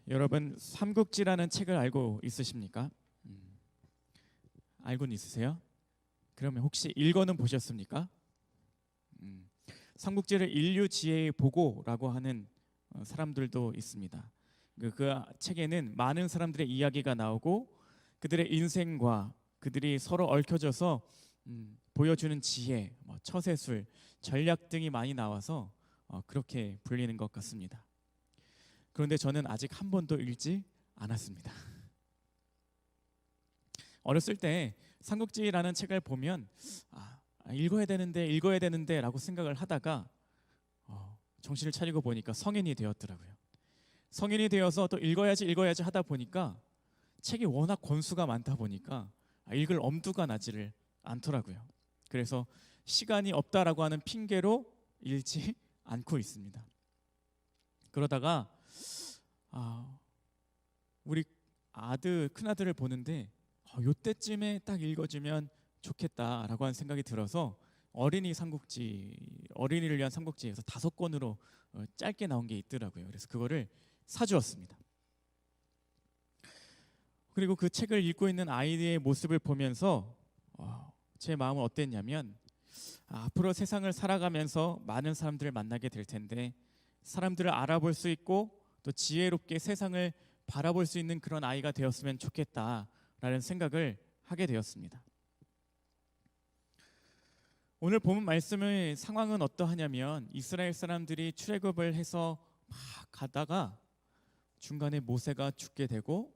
여러분 삼국지라는 책을 알고 있으십니까? 알고는 있으세요? 그러면 혹시 읽어는 보셨습니까? 삼국지를 인류 지혜의 보고라고 하는 사람들도 있습니다. 그 책에는 많은 사람들의 이야기가 나오고 그들의 인생과 그들이 서로 얽혀져서 보여주는 지혜, 처세술, 전략 등이 많이 나와서 그렇게 불리는 것 같습니다. 그런데 저는 아직 한 번도 읽지 않았습니다. 어렸을 때 삼국지라는 책을 보면 읽어야 되는데 라고 생각을 하다가 정신을 차리고 보니까 성인이 되었더라고요. 성인이 되어서 또 읽어야지 하다 보니까 책이 워낙 권수가 많다 보니까 읽을 엄두가 나지를 않더라고요. 그래서 시간이 없다라고 하는 핑계로 읽지 않고 있습니다. 그러다가 우리 큰아들을 보는데 요때쯤에 딱 읽어주면 좋겠다라고 하는 생각이 들어서 어린이를 위한 삼국지에서 5권으로 짧게 나온 게 있더라고요. 그래서 그거를 사주었습니다. 그리고 그 책을 읽고 있는 아이의 모습을 보면서 제 마음은 어땠냐면 앞으로 세상을 살아가면서 많은 사람들을 만나게 될 텐데 사람들을 알아볼 수 있고 또 지혜롭게 세상을 바라볼 수 있는 그런 아이가 되었으면 좋겠다라는 생각을 하게 되었습니다. 오늘 본 말씀의 상황은 어떠하냐면 이스라엘 사람들이 출애굽을 해서 막 가다가 중간에 모세가 죽게 되고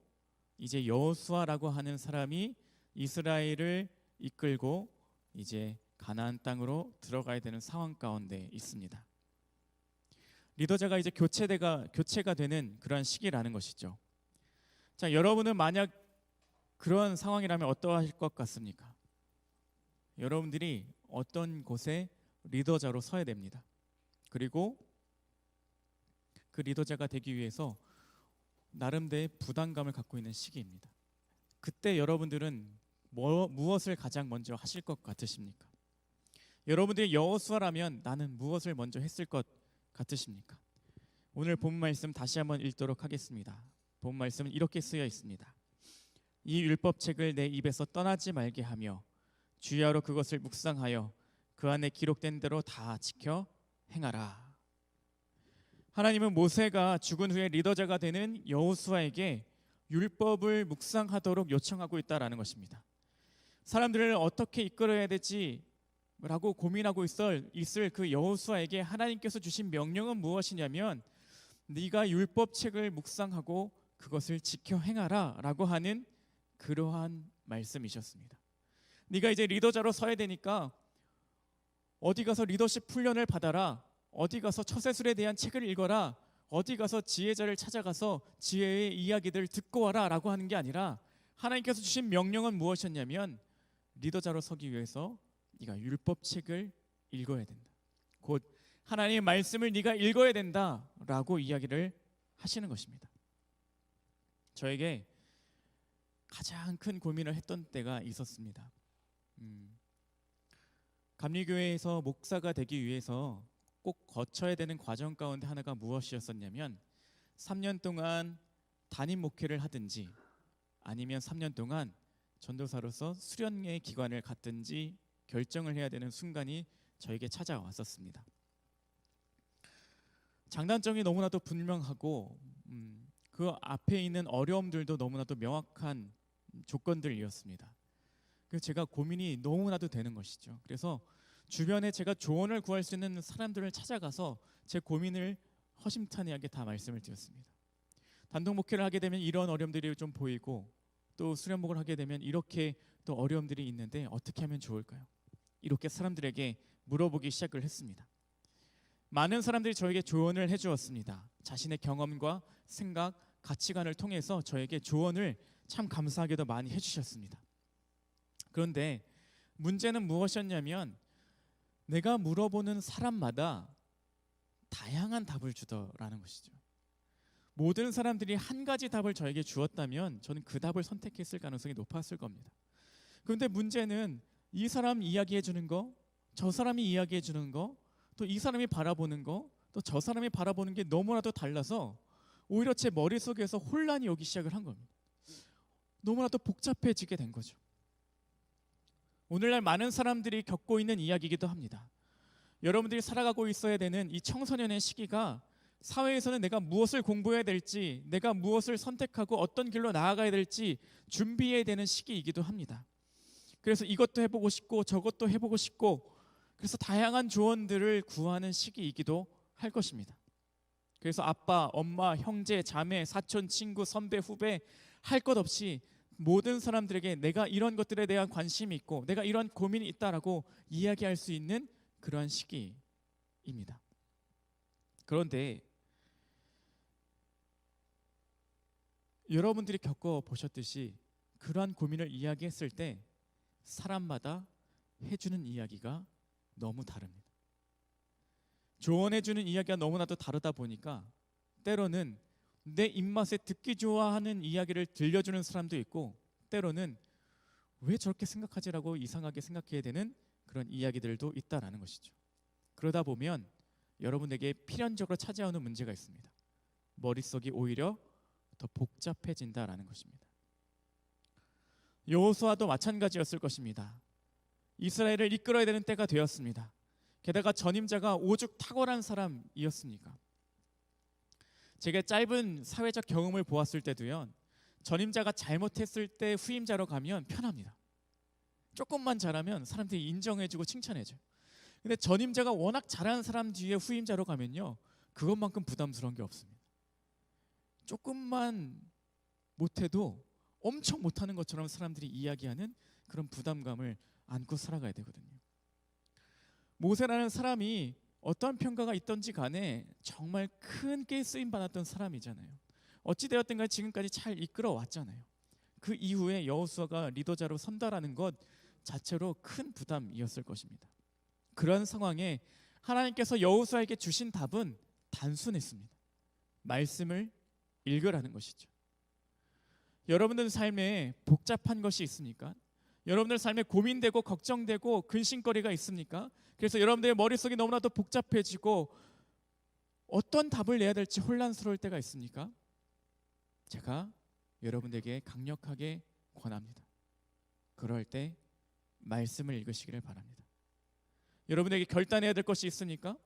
이제 여호수아라고 하는 사람이 이스라엘을 이끌고 이제 가나안 땅으로 들어가야 되는 상황 가운데 있습니다. 리더자가 이제 교체가 되는 그런 시기라는 것이죠. 자, 여러분은 만약 그런 상황이라면 어떠하실 것 같습니까? 여러분들이 어떤 곳에 리더자로 서야 됩니다. 그리고 그 리더자가 되기 위해서 나름대로의 부담감을 갖고 있는 시기입니다. 그때 여러분들은 무엇을 가장 먼저 하실 것 같으십니까? 여러분들이 여호수아라면 나는 무엇을 먼저 했을 것 같으십니까? 오늘 본 말씀 다시 한번 읽도록 하겠습니다. 본 말씀은 이렇게 쓰여 있습니다. 이 율법책을 내 입에서 떠나지 말게 하며 주야로 그것을 묵상하여 그 안에 기록된 대로 다 지켜 행하라. 하나님은 모세가 죽은 후에 리더자가 되는 여호수아에게 율법을 묵상하도록 요청하고 있다라는 것입니다. 사람들을 어떻게 이끌어야 될지 라고 고민하고 있을 그 여호수아에게 하나님께서 주신 명령은 무엇이냐면 네가 율법책을 묵상하고 그것을 지켜 행하라 라고 하는 그러한 말씀이셨습니다. 네가 이제 리더자로 서야 되니까 어디 가서 리더십 훈련을 받아라, 어디 가서 처세술에 대한 책을 읽어라, 어디 가서 지혜자를 찾아가서 지혜의 이야기들 듣고 와라 라고 하는 게 아니라 하나님께서 주신 명령은 무엇이었냐면 리더자로 서기 위해서 네가 율법책을 읽어야 된다. 곧 하나님의 말씀을 네가 읽어야 된다라고 이야기를 하시는 것입니다. 저에게 가장 큰 고민을 했던 때가 있었습니다. 감리교회에서 목사가 되기 위해서 꼭 거쳐야 되는 과정 가운데 하나가 무엇이었었냐면 3년 동안 담임 목회를 하든지 아니면 3년 동안 전도사로서 수련의 기간을 갖든지 결정을 해야 되는 순간이 저에게 찾아왔었습니다. 장단점이 너무나도 분명하고 그 앞에 있는 어려움들도 너무나도 명확한 조건들이었습니다. 그래서 제가 고민이 너무나도 되는 것이죠. 그래서 주변에 제가 조언을 구할 수 있는 사람들을 찾아가서 제 고민을 허심탄회하게 다 말씀을 드렸습니다. 단독 목회를 하게 되면 이런 어려움들이 좀 보이고 또 수련목을 하게 되면 이렇게 또 어려움들이 있는데 어떻게 하면 좋을까요? 이렇게 사람들에게 물어보기 시작을 했습니다. 많은 사람들이 저에게 조언을 해주었습니다. 자신의 경험과 생각, 가치관을 통해서 저에게 조언을 참 감사하게도 많이 해주셨습니다. 그런데 문제는 무엇이었냐면 내가 물어보는 사람마다 다양한 답을 주더라는 것이죠. 모든 사람들이 한 가지 답을 저에게 주었다면 저는 그 답을 선택했을 가능성이 높았을 겁니다. 그런데 문제는 이 사람 이야기해 주는 거, 저 사람이 이야기해 주는 거, 또 이 사람이 바라보는 거, 또 저 사람이 바라보는 게 너무나도 달라서 오히려 제 머릿속에서 혼란이 오기 시작을 한 겁니다. 너무나도 복잡해지게 된 거죠. 오늘날 많은 사람들이 겪고 있는 이야기이기도 합니다. 여러분들이 살아가고 있어야 되는 이 청소년의 시기가 사회에서는 내가 무엇을 공부해야 될지, 내가 무엇을 선택하고 어떤 길로 나아가야 될지 준비해야 되는 시기이기도 합니다. 그래서 이것도 해보고 싶고 저것도 해보고 싶고, 그래서 다양한 조언들을 구하는 시기이기도 할 것입니다. 그래서 아빠, 엄마, 형제, 자매, 사촌, 친구, 선배, 후배 할 것 없이 모든 사람들에게 내가 이런 것들에 대한 관심이 있고 내가 이런 고민이 있다라고 이야기할 수 있는 그러한 시기입니다. 그런데 여러분들이 겪어보셨듯이 그러한 고민을 이야기했을 때 사람마다 해주는 이야기가 너무 다릅니다. 조언해주는 이야기가 너무나도 다르다 보니까 때로는 내 입맛에 듣기 좋아하는 이야기를 들려주는 사람도 있고, 때로는 왜 저렇게 생각하지라고 이상하게 생각해야 되는 그런 이야기들도 있다라는 것이죠. 그러다 보면 여러분에게 필연적으로 찾아오는 문제가 있습니다. 머릿속이 오히려 더 복잡해진다라는 것입니다. 여호수아도 마찬가지였을 것입니다. 이스라엘을 이끌어야 되는 때가 되었습니다. 게다가 전임자가 오죽 탁월한 사람이었습니까? 제가 짧은 사회적 경험을 보았을 때도요, 전임자가 잘못했을 때 후임자로 가면 편합니다. 조금만 잘하면 사람들이 인정해주고 칭찬해줘요. 근데 전임자가 워낙 잘하는 사람 뒤에 후임자로 가면요, 그것만큼 부담스러운 게 없습니다. 조금만 못해도 엄청 못하는 것처럼 사람들이 이야기하는 그런 부담감을 안고 살아가야 되거든요. 모세라는 사람이 어떠한 평가가 있던지 간에 정말 크게 쓰임받았던 사람이잖아요. 어찌되었든 간에 지금까지 잘 이끌어 왔잖아요. 그 이후에 여호수아가 리더자로 선다라는 것 자체로 큰 부담이었을 것입니다. 그런 상황에 하나님께서 여호수아에게 주신 답은 단순했습니다. 말씀을 읽으라는 것이죠. 여러분들 삶에 복잡한 것이 있습니까? 여러분들 삶에 고민되고 걱정되고 근심거리가 있습니까? 그래서 여러분들의 머릿속이 너무나도 복잡해지고 어떤 답을 내야 될지 혼란스러울 때가 있습니까? 제가 여러분에게 강력하게 권합니다. 그럴 때 말씀을 읽으시기를 바랍니다. 여러분에게 결단해야 될 것이 있습니까?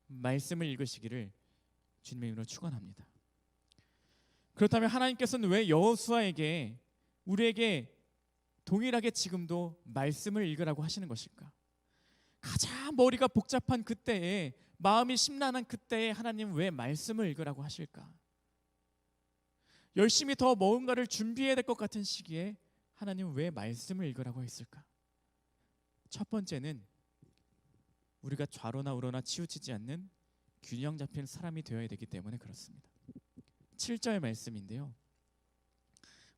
말씀을 읽으시기를 주님의 이름으로 축원합니다. 그렇다면 하나님께서는 왜 여호수아에게, 우리에게 동일하게 지금도 말씀을 읽으라고 하시는 것일까? 가장 머리가 복잡한 그때에, 마음이 심란한 그때에 하나님 왜 말씀을 읽으라고 하실까? 열심히 더 뭔가를 준비해야 될 것 같은 시기에 하나님 왜 말씀을 읽으라고 했을까? 첫 번째는 우리가 좌로나 우로나 치우치지 않는 균형 잡힌 사람이 되어야 되기 때문에 그렇습니다. 7절 말씀인데요,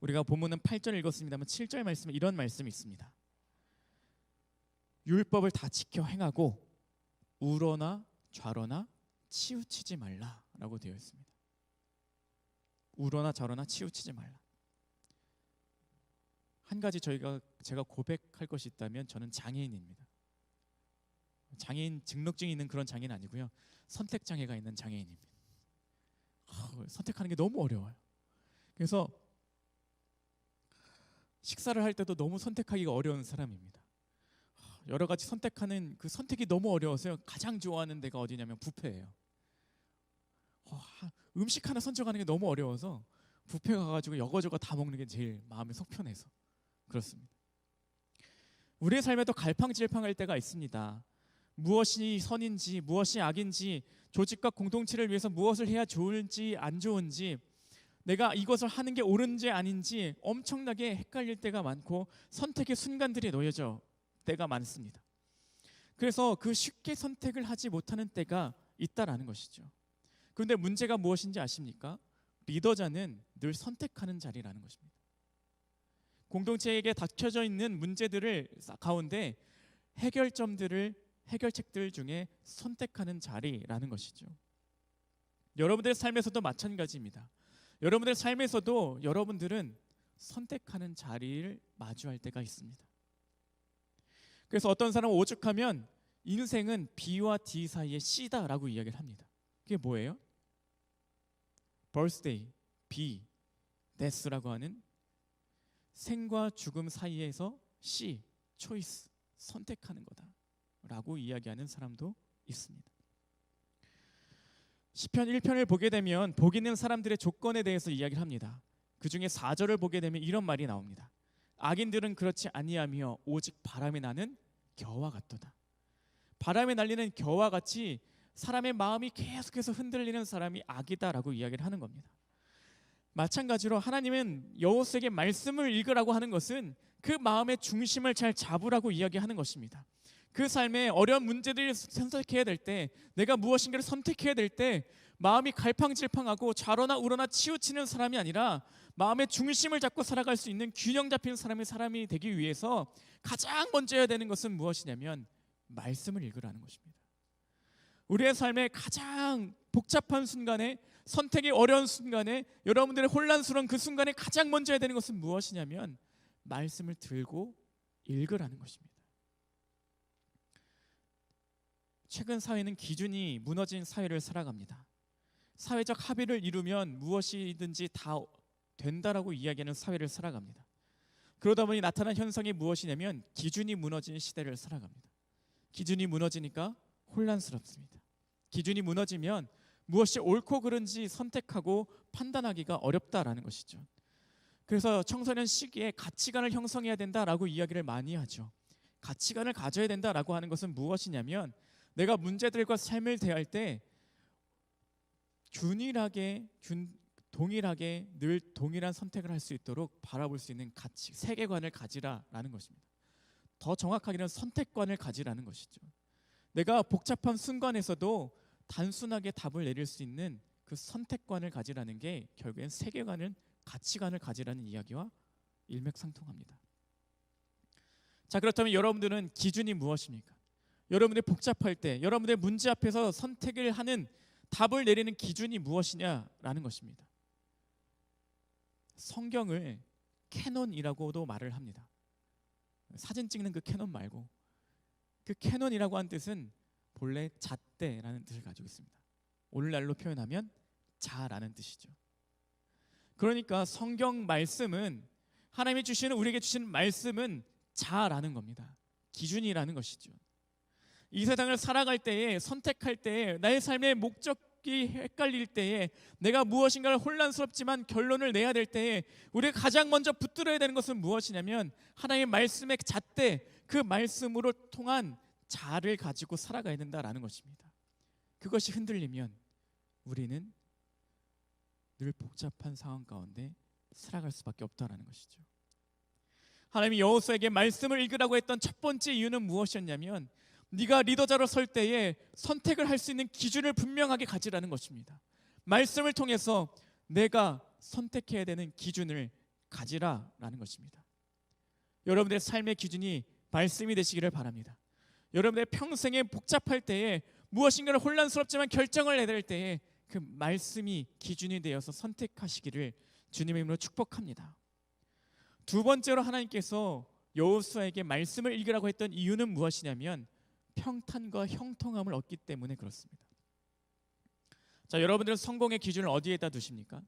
우리가 본문은 8절 읽었습니다만 7절 말씀에 이런 말씀이 있습니다. 율법을 다 지켜 행하고 우로나 좌로나 치우치지 말라라고 되어 있습니다. 우로나 좌로나 치우치지 말라. 한 가지 제가 고백할 것이 있다면 저는 장애인입니다. 장애인 등록증이 있는 그런 장애인 아니고요, 선택 장애가 있는 장애인입니다. 선택하는 게 너무 어려워요. 그래서 식사를 할 때도 너무 선택하기가 어려운 사람입니다. 여러 가지 선택하는 그 선택이 너무 어려워서요, 가장 좋아하는 데가 어디냐면 뷔페예요. 음식 하나 선정하는 게 너무 어려워서 뷔페 가가지고 여거저거 다 먹는 게 제일 마음이 속편해서 그렇습니다. 우리의 삶에도 갈팡질팡할 때가 있습니다. 무엇이 선인지 무엇이 악인지, 조직과 공동체를 위해서 무엇을 해야 좋을지 안 좋은지, 내가 이것을 하는 게 옳은지 아닌지 엄청나게 헷갈릴 때가 많고 선택의 순간들이 놓여져 때가 많습니다. 그래서 그 쉽게 선택을 하지 못하는 때가 있다라는 것이죠. 그런데 문제가 무엇인지 아십니까? 리더자는 늘 선택하는 자리라는 것입니다. 공동체에게 닥쳐져 있는 문제들을 가운데 해결책들 중에 선택하는 자리라는 것이죠. 여러분들의 삶에서도 마찬가지입니다. 여러분들의 삶에서도 여러분들은 선택하는 자리를 마주할 때가 있습니다. 그래서 어떤 사람은 오죽하면 인생은 B와 D 사이의 C다라고 이야기를 합니다. 그게 뭐예요? birthday, B, death라고 하는 생과 죽음 사이에서 C, choice, 선택하는 거다라고 이야기하는 사람도 있습니다. 시편 1편을 보게 되면 복 있는 사람들의 조건에 대해서 이야기를 합니다. 그 중에 4절을 보게 되면 이런 말이 나옵니다. 악인들은 그렇지 아니하며 오직 바람이 나는 겨와 같도다. 바람에 날리는 겨와 같이 사람의 마음이 계속해서 흔들리는 사람이 악이다라고 이야기를 하는 겁니다. 마찬가지로 하나님은 여호수아에게 말씀을 읽으라고 하는 것은 그 마음의 중심을 잘 잡으라고 이야기하는 것입니다. 그 삶에 어려운 문제들을 선택해야 될 때, 내가 무엇인가를 선택해야 될 때 마음이 갈팡질팡하고 좌로나 우로나 치우치는 사람이 아니라 마음의 중심을 잡고 살아갈 수 있는 균형 잡힌 사람이 되기 위해서 가장 먼저 해야 되는 것은 무엇이냐면 말씀을 읽으라는 것입니다. 우리의 삶의 가장 복잡한 순간에, 선택이 어려운 순간에, 여러분들의 혼란스러운 그 순간에 가장 먼저 해야 되는 것은 무엇이냐면 말씀을 들고 읽으라는 것입니다. 최근 사회는 기준이 무너진 사회를 살아갑니다. 사회적 합의를 이루면 무엇이든지 다 된다라고 이야기하는 사회를 살아갑니다. 그러다 보니 나타난 현상이 무엇이냐면 기준이 무너진 시대를 살아갑니다. 기준이 무너지니까 혼란스럽습니다. 기준이 무너지면 무엇이 옳고 그른지 선택하고 판단하기가 어렵다라는 것이죠. 그래서 청소년 시기에 가치관을 형성해야 된다라고 이야기를 많이 하죠. 가치관을 가져야 된다라고 하는 것은 무엇이냐면 내가 문제들과 삶을 대할 때 동일하게 늘 동일한 선택을 할 수 있도록 바라볼 수 있는 가치, 세계관을 가지라라는 것입니다. 더 정확하게는 선택관을 가지라는 것이죠. 내가 복잡한 순간에서도 단순하게 답을 내릴 수 있는 그 선택관을 가지라는 게 결국엔 세계관을, 가치관을 가지라는 이야기와 일맥상통합니다. 자, 그렇다면 여러분들은 기준이 무엇입니까? 여러분들이 복잡할 때, 여러분들의 문제 앞에서 선택을 하는, 답을 내리는 기준이 무엇이냐라는 것입니다. 성경을 캐논이라고도 말을 합니다. 사진 찍는 그 캐논 말고 그 캐논이라고 한 뜻은 본래 잣대라는 뜻을 가지고 있습니다. 오늘날로 표현하면 자라는 뜻이죠. 그러니까 성경 말씀은, 하나님이 주시는, 우리에게 주시는 말씀은 자라는 겁니다. 기준이라는 것이죠. 이 세상을 살아갈 때에, 선택할 때에, 나의 삶의 목적이 헷갈릴 때에, 내가 무엇인가를 혼란스럽지만 결론을 내야 될 때에 우리가 가장 먼저 붙들어야 되는 것은 무엇이냐면 하나님의 말씀의 잣대, 그 말씀으로 통한 자를 가지고 살아가야 된다라는 것입니다. 그것이 흔들리면 우리는 늘 복잡한 상황 가운데 살아갈 수밖에 없다라는 것이죠. 하나님이 여호수아에게 말씀을 읽으라고 했던 첫 번째 이유는 무엇이었냐면 네가 리더자로 설 때에 선택을 할 수 있는 기준을 분명하게 가지라는 것입니다. 말씀을 통해서 내가 선택해야 되는 기준을 가지라라는 것입니다. 여러분들의 삶의 기준이 말씀이 되시기를 바랍니다. 여러분들의 평생에 복잡할 때에, 무엇인가를 혼란스럽지만 결정을 내야 될 때에 그 말씀이 기준이 되어서 선택하시기를 주님의 이름으로 축복합니다. 두 번째로 하나님께서 여호수아에게 말씀을 읽으라고 했던 이유는 무엇이냐면 평탄과 형통함을 얻기 때문에 그렇습니다. 자, 여러분들은 성공의 기준을 어디에다 두십니까?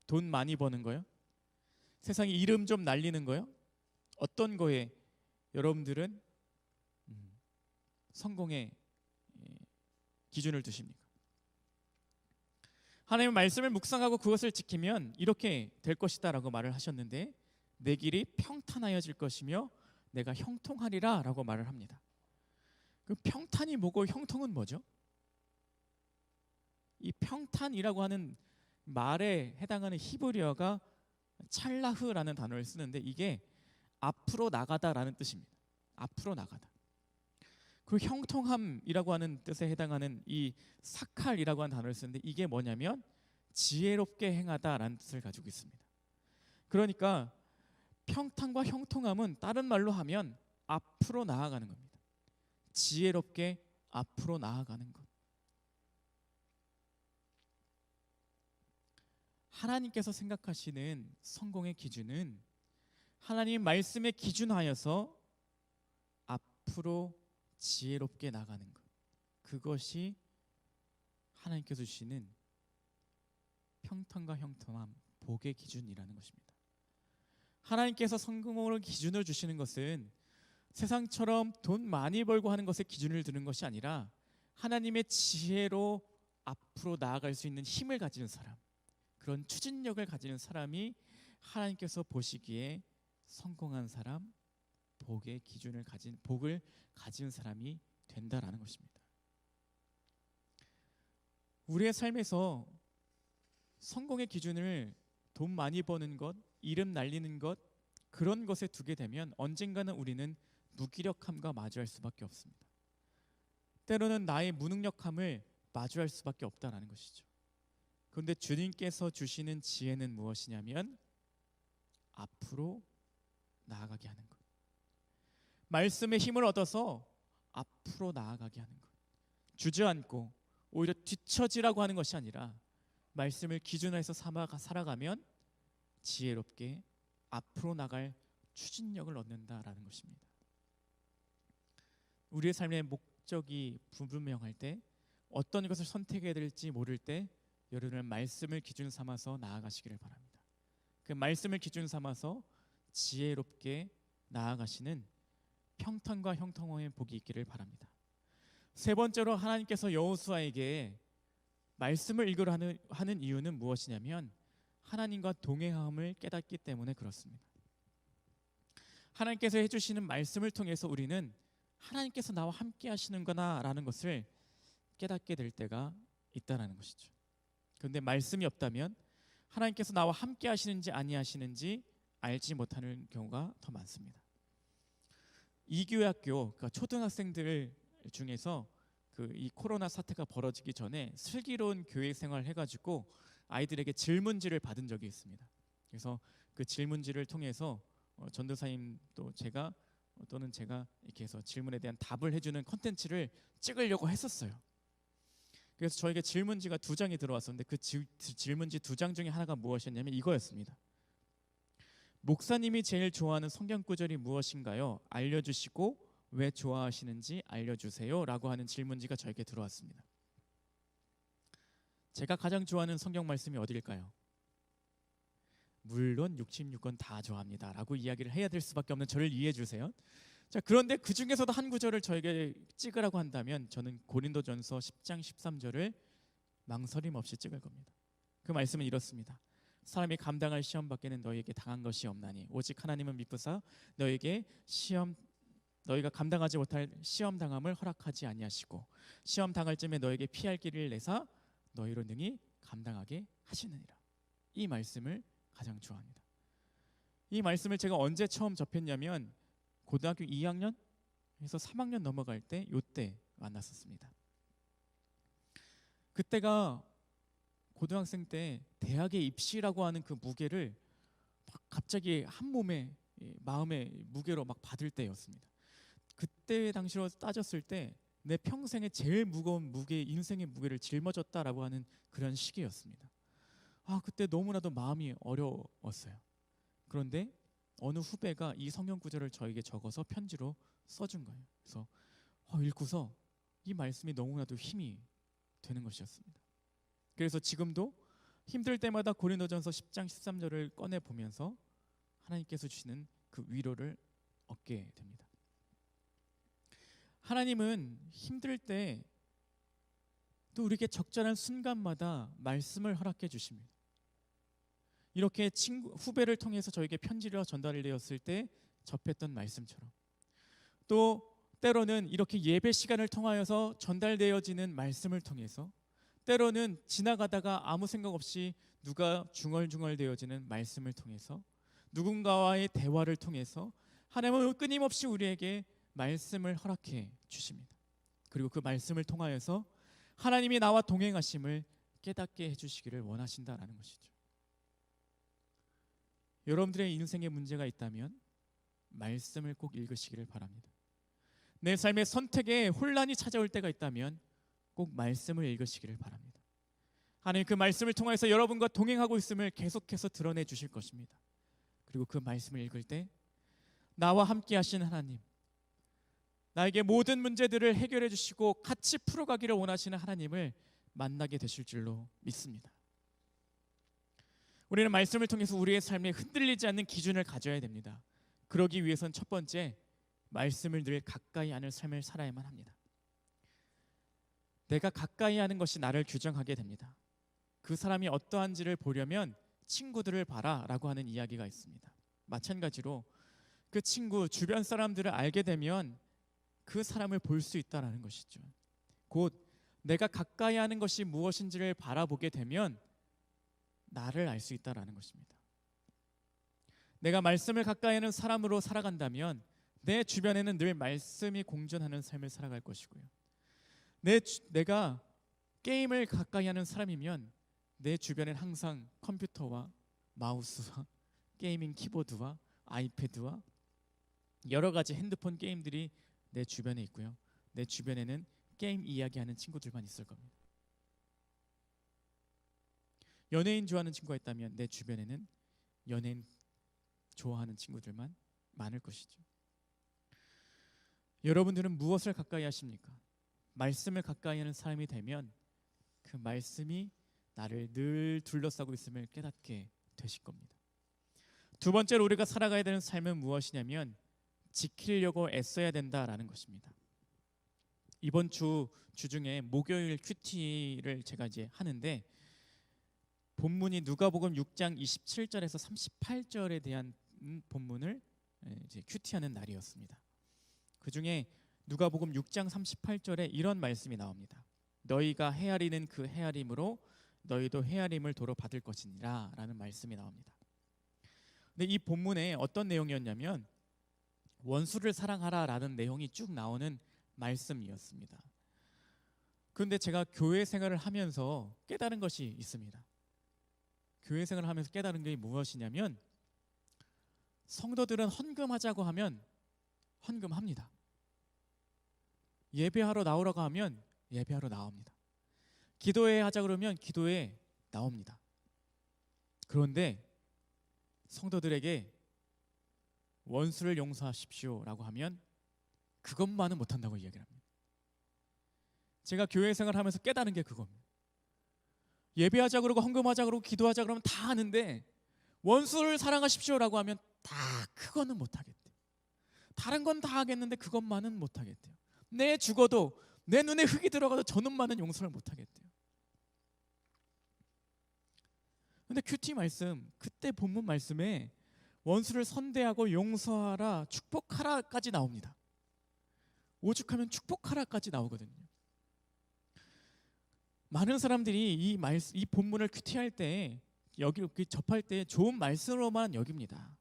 돈 많이 버는 거요? 세상에 이름 좀 날리는 거요? 어떤 거에 여러분들은 성공의 기준을 두십니까? 하나님의 말씀을 묵상하고 그것을 지키면 이렇게 될 것이다 라고 말을 하셨는데, 내 길이 평탄하여질 것이며 내가 형통하리라 라고 말을 합니다. 그 평탄이 뭐고 형통은 뭐죠? 이 평탄이라고 하는 말에 해당하는 히브리어가 찰라흐라는 단어를 쓰는데 이게 앞으로 나가다라는 뜻입니다. 앞으로 나가다. 그 형통함이라고 하는 뜻에 해당하는 이 사칼이라고 하는 단어를 쓰는데 이게 뭐냐면 지혜롭게 행하다라는 뜻을 가지고 있습니다. 그러니까 평탄과 형통함은 다른 말로 하면 앞으로 나아가는 겁니다. 지혜롭게 앞으로 나아가는 것. 하나님께서 생각하시는 성공의 기준은 하나님 말씀에 기준하여서 앞으로 지혜롭게 나가는 것. 그것이 하나님께서 주시는 평탄과 형통함, 복의 기준이라는 것입니다. 하나님께서 성공을 기준으로 주시는 것은 세상처럼 돈 많이 벌고 하는 것에 기준을 두는 것이 아니라 하나님의 지혜로 앞으로 나아갈 수 있는 힘을 가지는 사람, 그런 추진력을 가지는 사람이 하나님께서 보시기에 성공한 사람, 복의 기준을 가진, 복을 가진 사람이 된다라는 것입니다. 우리의 삶에서 성공의 기준을 돈 많이 버는 것, 이름 날리는 것, 그런 것에 두게 되면 언젠가는 우리는 무기력함과 마주할 수밖에 없습니다. 때로는 나의 무능력함을 마주할 수밖에 없다라는 것이죠. 그런데 주님께서 주시는 지혜는 무엇이냐면 앞으로 나아가게 하는 것, 말씀의 힘을 얻어서 앞으로 나아가게 하는 것, 주저앉고 오히려 뒤처지라고 하는 것이 아니라 말씀을 기준으로 해서 살아가면 지혜롭게 앞으로 나갈 추진력을 얻는다라는 것입니다. 우리의 삶의 목적이 불분명할 때, 어떤 것을 선택해야 될지 모를 때 여러분은 말씀을 기준 삼아서 나아가시기를 바랍니다. 그 말씀을 기준 삼아서 지혜롭게 나아가시는 평탄과 형통함의 복이 있기를 바랍니다. 세 번째로 하나님께서 여호수아에게 말씀을 읽으라 하는 이유는 무엇이냐면 하나님과 동행함을 깨닫기 때문에 그렇습니다. 하나님께서 해주시는 말씀을 통해서 우리는 하나님께서 나와 함께 하시는구나라는 것을 깨닫게 될 때가 있다라는 것이죠. 그런데 말씀이 없다면 하나님께서 나와 함께 하시는지 아니하시는지 알지 못하는 경우가 더 많습니다. 이교학교, 그러니까 초등학생들 중에서 이 코로나 사태가 벌어지기 전에 슬기로운 교회 생활을 해가지고 아이들에게 질문지를 받은 적이 있습니다. 그래서 그 질문지를 통해서 전도사님 또는 제가 이렇게 해서 질문에 대한 답을 해주는 컨텐츠를 찍으려고 했었어요. 그래서 저에게 질문지가 2장이 들어왔었는데 그 질문지 2장 중에 하나가 무엇이었냐면 이거였습니다. 목사님이 제일 좋아하는 성경 구절이 무엇인가요? 알려주시고 왜 좋아하시는지 알려주세요 라고 하는 질문지가 저에게 들어왔습니다. 제가 가장 좋아하는 성경 말씀이 어디일까요? 물론 66권 다 좋아합니다 라고 이야기를 해야 될 수밖에 없는 저를 이해해 주세요. 자, 그런데 그 중에서도 한 구절을 저에게 찍으라고 한다면 저는 고린도전서 10장 13절을 망설임 없이 찍을 겁니다. 그 말씀은 이렇습니다. 사람이 감당할 시험 밖에는 너희에게 당한 것이 없나니 오직 하나님은 미쁘사 너희가 감당하지 못할 시험 당함을 허락하지 아니하시고 시험 당할 쯤에 너에게 피할 길을 내사 너희로 능히 감당하게 하시느니라. 이 말씀을 가장 좋아합니다. 이 말씀을 제가 언제 처음 접했냐면 고등학교 2학년 에서 3학년 넘어갈 때 요때 만났었습니다. 그때가 고등학생 때 대학의 입시라고 하는 그 무게를 막 갑자기 한 몸에 마음의 무게로 막 받을 때였습니다. 그때 당시로 따졌을 때 내 평생에 제일 무거운 무게, 인생의 무게를 짊어졌다라고 하는 그런 시기였습니다. 그때 너무나도 마음이 어려웠어요. 그런데 어느 후배가 이 성경 구절을 저에게 적어서 편지로 써준 거예요. 그래서 읽고서 이 말씀이 너무나도 힘이 되는 것이었습니다. 그래서 지금도 힘들 때마다 고린도전서 10장 13절을 꺼내 보면서 하나님께서 주시는 그 위로를 얻게 됩니다. 하나님은 힘들 때 또 우리에게 적절한 순간마다 말씀을 허락해 주십니다. 이렇게 후배를 통해서 저에게 편지를 전달되었을 때 접했던 말씀처럼, 또 때로는 이렇게 예배 시간을 통하여서 전달되어지는 말씀을 통해서, 때로는 지나가다가 아무 생각 없이 누가 중얼중얼되어지는 말씀을 통해서, 누군가와의 대화를 통해서 하나님은 끊임없이 우리에게 말씀을 허락해 주십니다. 그리고 그 말씀을 통하여서 하나님이 나와 동행하심을 깨닫게 해주시기를 원하신다라는 것이죠. 여러분들의 인생에 문제가 있다면 말씀을 꼭 읽으시기를 바랍니다. 내 삶의 선택에 혼란이 찾아올 때가 있다면 꼭 말씀을 읽으시기를 바랍니다. 하나님 그 말씀을 통해서 여러분과 동행하고 있음을 계속해서 드러내 주실 것입니다. 그리고 그 말씀을 읽을 때 나와 함께 하신 하나님, 나에게 모든 문제들을 해결해 주시고 같이 풀어가기를 원하시는 하나님을 만나게 되실 줄로 믿습니다. 우리는 말씀을 통해서 우리의 삶에 흔들리지 않는 기준을 가져야 됩니다. 그러기 위해선 첫 번째, 말씀을 늘 가까이 하는 삶을 살아야만 합니다. 내가 가까이 하는 것이 나를 규정하게 됩니다. 그 사람이 어떠한지를 보려면 친구들을 봐라 라고 하는 이야기가 있습니다. 마찬가지로 그 친구, 주변 사람들을 알게 되면 그 사람을 볼 수 있다는 것이죠. 곧 내가 가까이 하는 것이 무엇인지를 바라보게 되면 나를 알 수 있다는 것입니다. 내가 말씀을 가까이 하는 사람으로 살아간다면 내 주변에는 늘 말씀이 공존하는 삶을 살아갈 것이고요. 내가 게임을 가까이 하는 사람이면 내 주변엔 항상 컴퓨터와 마우스와 게이밍 키보드와 아이패드와 여러 가지 핸드폰 게임들이 내 주변에 있고요. 내 주변에는 게임 이야기하는 친구들만 있을 겁니다. 연예인 좋아하는 친구가 있다면 내 주변에는 연예인 좋아하는 친구들만 많을 것이죠. 여러분들은 무엇을 가까이 하십니까? 말씀을 가까이 하는 사람이 되면 그 말씀이 나를 늘 둘러싸고 있음을 깨닫게 되실 겁니다. 두 번째로 우리가 살아가야 되는 삶은 무엇이냐면 지키려고 애써야 된다라는 것입니다. 이번 주 중에 목요일 큐티를 제가 이제 하는데 본문이 누가복음 6장 27절에서 38절에 대한 본문을 이제 큐티하는 날이었습니다. 그 중에 누가복음 6장 38절에 이런 말씀이 나옵니다. 너희가 헤아리는 그 헤아림으로 너희도 헤아림을 도로 받을 것이니라 라는 말씀이 나옵니다. 근데 이 본문에 어떤 내용이었냐면 원수를 사랑하라 라는 내용이 쭉 나오는 말씀이었습니다. 그런데 제가 교회 생활을 하면서 깨달은 것이 있습니다. 교회 생활을 하면서 깨달은 게 무엇이냐면 성도들은 헌금하자고 하면 헌금합니다. 예배하러 나오라고 하면 예배하러 나옵니다. 기도회 하자 그러면 기도회 나옵니다. 그런데 성도들에게 원수를 용서하십시오라고 하면 그것만은 못한다고 이야기를 합니다. 제가 교회 생활하면서 깨달은 게 그겁니다. 예배하자 그러고 헌금하자 그러고 기도하자 그러면 다 하는데 원수를 사랑하십시오라고 하면 다 그거는 못하겠대요. 다른 건 다 하겠는데 그것만은 못하겠대요. 내 죽어도 내 눈에 흙이 들어가도 저놈만은 용서를 못하겠대요. 근데 큐티 말씀, 그때 본문 말씀에 원수를 선대하고 용서하라, 축복하라까지 나옵니다. 오죽하면 축복하라까지 나오거든요. 많은 사람들이 이 본문을 큐티할 때 접할 때 좋은 말씀으로만 여깁니다.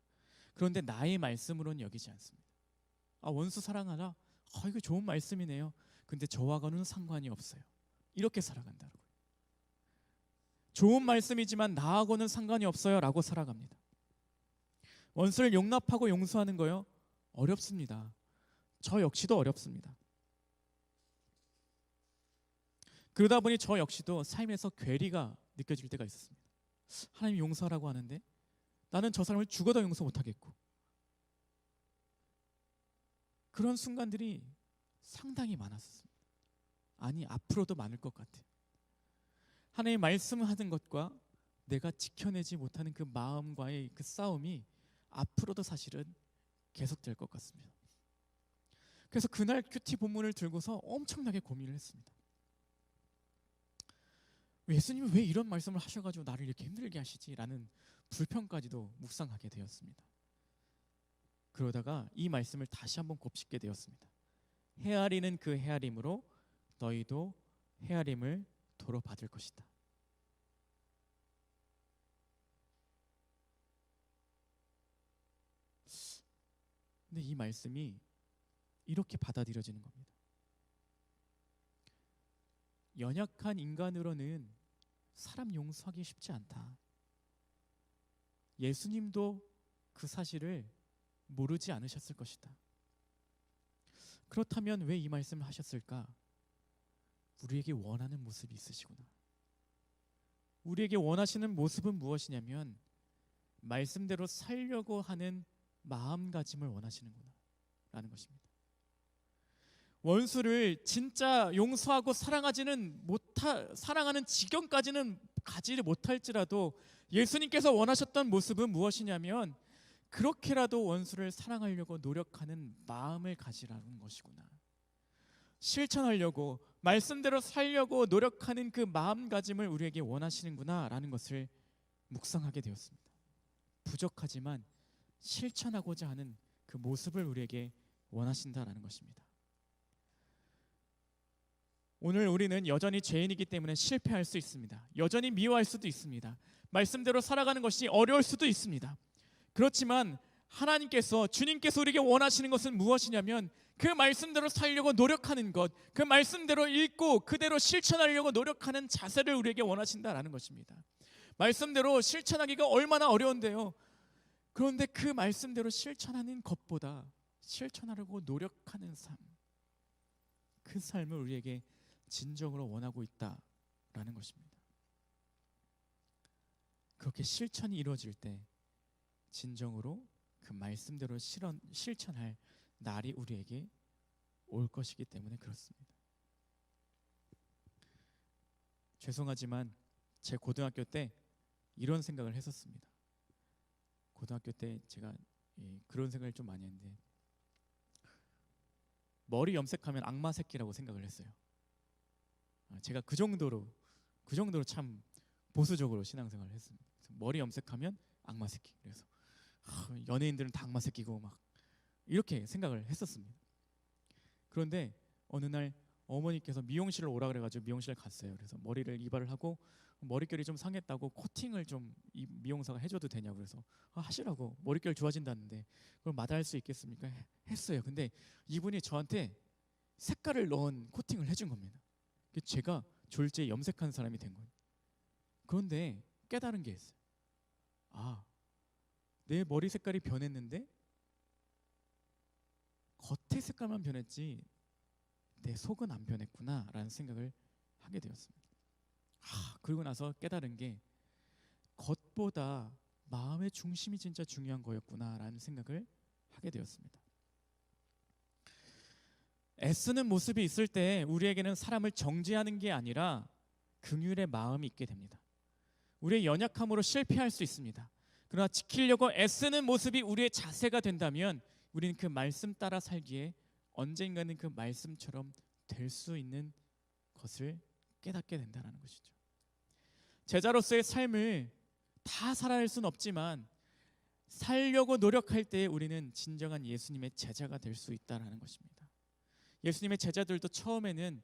그런데 나의 말씀으로는 여기지 않습니다. 원수 사랑하라, 이거 좋은 말씀이네요. 근데 저하고는 상관이 없어요. 이렇게 살아간다고요. 좋은 말씀이지만 나하고는 상관이 없어요 라고 살아갑니다. 원수를 용납하고 용서하는 거요? 어렵습니다. 저 역시도 어렵습니다. 그러다 보니 저 역시도 삶에서 괴리가 느껴질 때가 있었습니다. 하나님 용서하라고 하는데 나는 저 사람을 죽어도 용서 못하겠고, 그런 순간들이 상당히 많았습니다. 아니, 앞으로도 많을 것 같아요. 하나님의 말씀하는 것과 내가 지켜내지 못하는 그 마음과의 그 싸움이 앞으로도 사실은 계속될 것 같습니다. 그래서 그날 큐티 본문을 들고서 엄청나게 고민을 했습니다. 예수님이 왜 이런 말씀을 하셔가지고 나를 이렇게 힘들게 하시지? 라는 불평까지도 묵상하게 되었습니다. 그러다가 이 말씀을 다시 한번 곱씹게 되었습니다. 헤아리는 그 헤아림으로 너희도 헤아림을 도로 받을 것이다. 근데 이 말씀이 이렇게 받아들여지는 겁니다. 연약한 인간으로는 사람 용서하기 쉽지 않다. 예수님도 그 사실을 모르지 않으셨을 것이다. 그렇다면 왜 이 말씀을 하셨을까? 우리에게 원하는 모습이 있으시구나. 우리에게 원하시는 모습은 무엇이냐면 말씀대로 살려고 하는 마음가짐을 원하시는구나 라는 것입니다. 원수를 진짜 용서하고 사랑하는 지경까지는 가지 못할지라도 예수님께서 원하셨던 모습은 무엇이냐면 그렇게라도 원수를 사랑하려고 노력하는 마음을 가지라는 것이구나. 실천하려고 말씀대로 살려고 노력하는 그 마음가짐을 우리에게 원하시는구나라는 것을 묵상하게 되었습니다. 부족하지만 실천하고자 하는 그 모습을 우리에게 원하신다라는 것입니다. 오늘 우리는 여전히 죄인이기 때문에 실패할 수 있습니다. 여전히 미워할 수도 있습니다. 말씀대로 살아가는 것이 어려울 수도 있습니다. 그렇지만 하나님께서, 주님께서 우리에게 원하시는 것은 무엇이냐면 그 말씀대로 살려고 노력하는 것, 그 말씀대로 읽고 그대로 실천하려고 노력하는 자세를 우리에게 원하신다라는 것입니다. 말씀대로 실천하기가 얼마나 어려운데요. 그런데 그 말씀대로 실천하는 것보다 실천하려고 노력하는 삶, 그 삶을 우리에게 진정으로 원하고 있다라는 것입니다. 그렇게 실천이 이루어질 때 진정으로 그 말씀대로 실천할 날이 우리에게 올 것이기 때문에 그렇습니다. 죄송하지만 제 고등학교 때 이런 생각을 했었습니다. 고등학교 때 제가 그런 생각을 좀 많이 했는데, 머리 염색하면 악마 새끼라고 생각을 했어요. 제가 그 정도로 참 보수적으로 신앙생활을 했습니다. 머리 염색하면 악마 새끼. 그래서 연예인들은 다 악마 새끼고 막 이렇게 생각을 했었습니다. 그런데 어느 날 어머니께서 미용실을 오라 그래가지고 미용실에 갔어요. 그래서 머리를 이발을 하고 머릿결이 좀 상했다고 코팅을 좀 이 미용사가 해줘도 되냐고, 그래서 하시라고, 머릿결 좋아진다는데 그걸 마다할 수 있겠습니까? 했어요. 근데 이분이 저한테 색깔을 넣은 코팅을 해준 겁니다. 제가 졸지에 염색한 사람이 된 거예요. 그런데 깨달은 게 있어요. 내 머리 색깔이 변했는데 겉의 색깔만 변했지 내 속은 안 변했구나 라는 생각을 하게 되었습니다. 그리고 나서 깨달은 게 겉보다 마음의 중심이 진짜 중요한 거였구나 라는 생각을 하게 되었습니다. 애쓰는 모습이 있을 때 우리에게는 사람을 정죄하는 게 아니라 긍휼의 마음이 있게 됩니다. 우리의 연약함으로 실패할 수 있습니다. 그러나 지키려고 애쓰는 모습이 우리의 자세가 된다면 우리는 그 말씀 따라 살기에 언젠가는 그 말씀처럼 될 수 있는 것을 깨닫게 된다는 것이죠. 제자로서의 삶을 다 살아낼 수는 없지만 살려고 노력할 때 우리는 진정한 예수님의 제자가 될 수 있다는 것입니다. 예수님의 제자들도 처음에는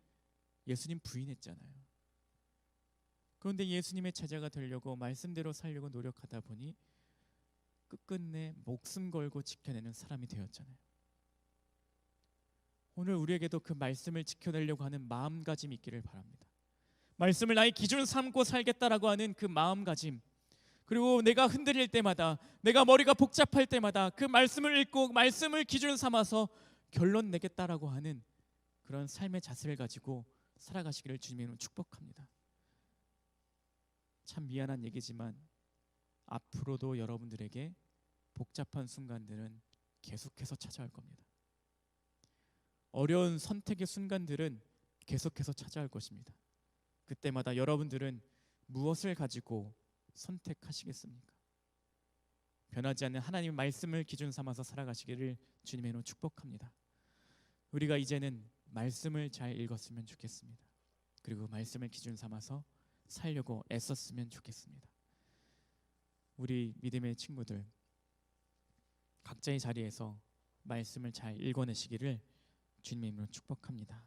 예수님 부인했잖아요. 그런데 예수님의 제자가 되려고 말씀대로 살려고 노력하다 보니 끝끝내 목숨 걸고 지켜내는 사람이 되었잖아요. 오늘 우리에게도 그 말씀을 지켜내려고 하는 마음가짐이 있기를 바랍니다. 말씀을 나의 기준 삼고 살겠다라고 하는 그 마음가짐, 그리고 내가 흔들릴 때마다, 내가 머리가 복잡할 때마다 그 말씀을 읽고 말씀을 기준 삼아서 결론 내겠다라고 하는 그런 삶의 자세를 가지고 살아가시기를 주님의 이름으로 축복합니다. 참 미안한 얘기지만 앞으로도 여러분들에게 복잡한 순간들은 계속해서 찾아올 겁니다. 어려운 선택의 순간들은 계속해서 찾아올 것입니다. 그때마다 여러분들은 무엇을 가지고 선택하시겠습니까? 변하지 않는 하나님의 말씀을 기준 삼아서 살아가시기를 주님의 이름으로 축복합니다. 우리가 이제는 말씀을 잘 읽었으면 좋겠습니다. 그리고 말씀을 기준 삼아서 살려고 애썼으면 좋겠습니다. 우리 믿음의 친구들, 각자의 자리에서 말씀을 잘 읽어내시기를 주님의 이름으로 축복합니다.